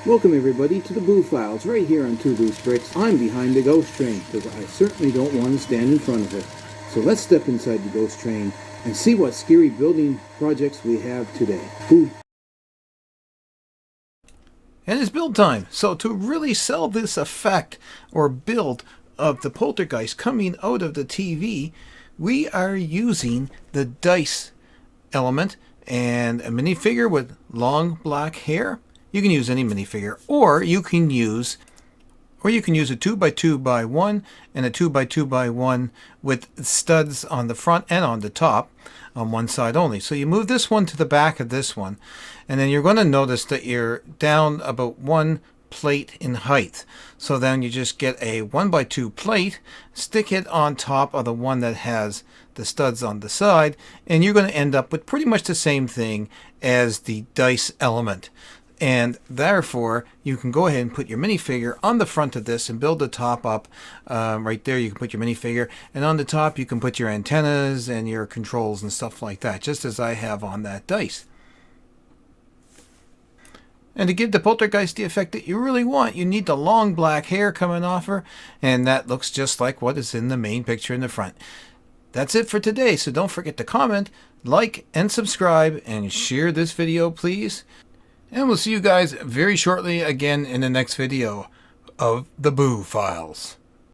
Welcome everybody to the Boo Files right here on Twoloosebricks. I'm behind the ghost train because I certainly don't want to stand in front of it. So let's step inside the ghost train and see what scary building projects we have today. Boo. And it's build time. So to really sell this effect or build of the poltergeist coming out of the TV, we are using the dice element and a minifigure with long black hair. You can use any minifigure, or you can use a 2x2x1 and a 2x2x1 with studs on the front and on the top on one side only. So you move this one to the back of this one, and then you're going to notice that you're down about one plate in height. So then you just get a 1x2 plate, stick it on top of the one that has the studs on the side, and you're going to end up with pretty much the same thing as the dice element. And therefore, you can go ahead and put your minifigure on the front of this and build the top up. Right there, you can put your minifigure. And on the top, you can put your antennas and your controls and stuff like that, just as I have on that dice. And to give the poltergeist the effect that you really want, you need the long black hair coming off her. And that looks just like what is in the main picture in the front. That's it for today. So don't forget to comment, like, and subscribe, and share this video, please. And we'll see you guys very shortly again in the next video of the Boo Files.